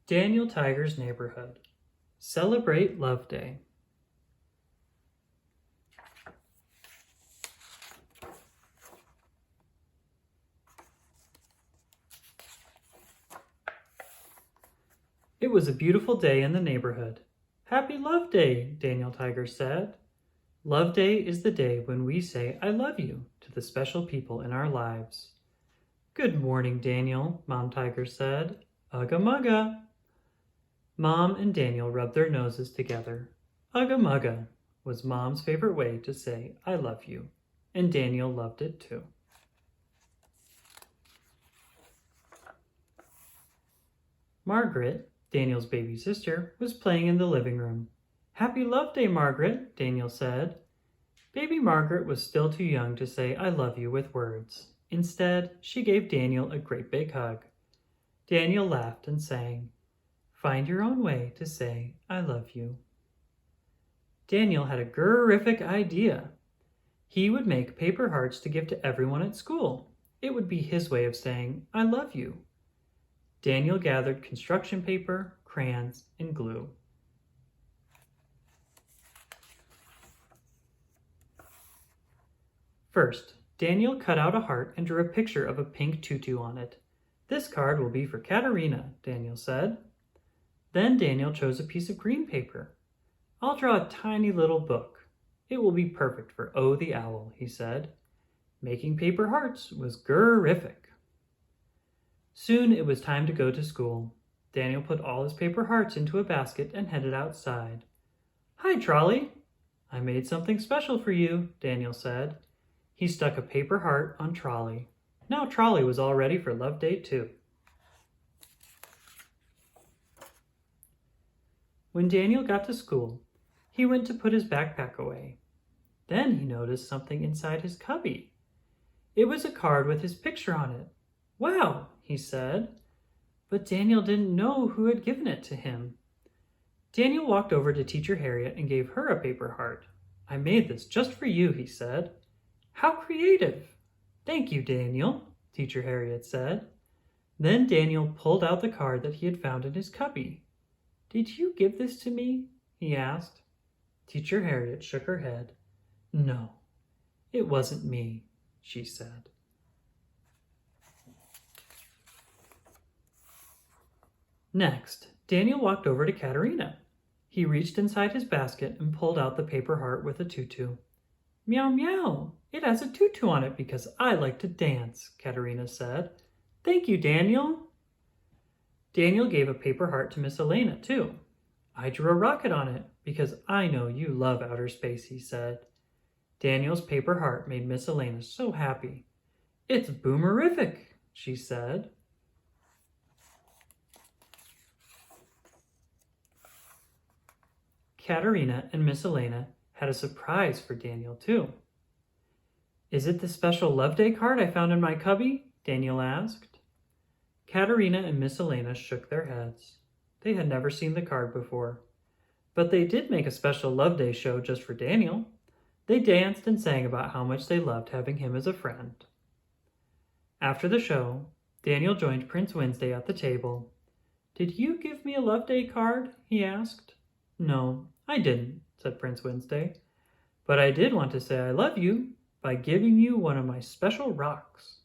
Daniel Tiger's Neighborhood. Celebrate Love Day. It was a beautiful day in the neighborhood. Happy Love Day, Daniel Tiger said. Love Day is the day when we say I love you to the special people in our lives. Good morning, Daniel, Mom Tiger said. Ugga mugga. Mom and Daniel rubbed their noses together. Ugga mugga was Mom's favorite way to say I love you, and Daniel loved it too. Margaret, Daniel's baby sister, was playing in the living room. Happy Love Day, Margaret, Daniel said. Baby Margaret was still too young to say I love you with words. Instead, she gave Daniel a great big hug. Daniel laughed and sang, Find your own way to say I love you. Daniel had a gurrific idea. He would make paper hearts to give to everyone at school. It would be his way of saying I love you. Daniel gathered construction paper, crayons, and glue. First, Daniel cut out a heart and drew a picture of a pink tutu on it. This card will be for Katerina, Daniel said. Then Daniel chose a piece of green paper. I'll draw a tiny little book. It will be perfect for O the Owl, he said. Making paper hearts was gurrific. Soon it was time to go to school. Daniel put all his paper hearts into a basket and headed outside. Hi, Trolley. I made something special for you, Daniel said. He stuck a paper heart on Trolley. Now Trolley was all ready for Love Day too. When Daniel got to school, he went to put his backpack away. Then he noticed something inside his cubby. It was a card with his picture on it. Wow, he said. But Daniel didn't know who had given it to him. Daniel walked over to Teacher Harriet and gave her a paper heart. I made this just for you, he said. How creative! Thank you, Daniel, Teacher Harriet said. Then Daniel pulled out the card that he had found in his cubby. Did you give this to me? He asked. Teacher Harriet shook her head. No, it wasn't me, she said. Next, Daniel walked over to Katerina. He reached inside his basket and pulled out the paper heart with a tutu. Meow meow, it has a tutu on it because I like to dance, Katerina said. Thank you, Daniel. Daniel gave a paper heart to Miss Elena, too. I drew a rocket on it because I know you love outer space, he said. Daniel's paper heart made Miss Elena so happy. It's boomerific, she said. Katerina and Miss Elena had a surprise for Daniel, too. Is it the special Love Day card I found in my cubby? Daniel asked. Katerina and Miss Elena shook their heads. They had never seen the card before. But they did make a special Love Day show just for Daniel. They danced and sang about how much they loved having him as a friend. After the show, Daniel joined Prince Wednesday at the table. Did you give me a Love Day card? He asked. No, I didn't, said Prince Wednesday. But I did want to say I love you by giving you one of my special rocks.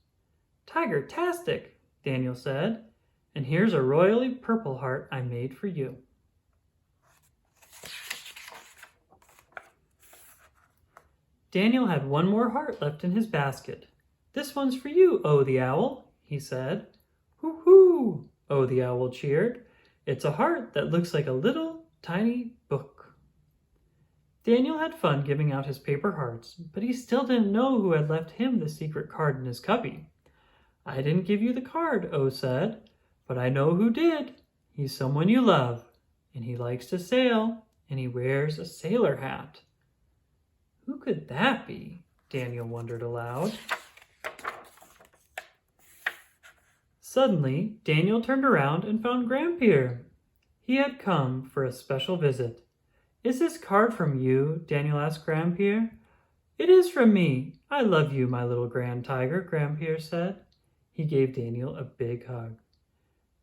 Tiger-tastic, Daniel said, and here's a royally purple heart I made for you. Daniel had one more heart left in his basket. This one's for you, O the Owl, he said. Hoo-hoo, O the Owl cheered. It's a heart that looks like a little tiny book. Daniel had fun giving out his paper hearts, but he still didn't know who had left him the secret card in his cubby. I didn't give you the card, O said, but I know who did. He's someone you love, and he likes to sail, and he wears a sailor hat. Who could that be? Daniel wondered aloud. Suddenly, Daniel turned around and found Grandpierre. He had come for a special visit. Is this card from you? Daniel asked Grandpierre. It is from me. I love you, my little grand tiger, Grandpierre said. He gave Daniel a big hug.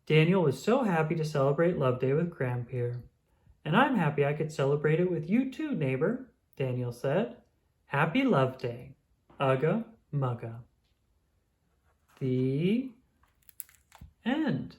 Daniel was so happy to celebrate Love Day with Grandpere. And I'm happy I could celebrate it with you too, neighbor, Daniel said. Happy Love Day. Ugga Mugga. The end.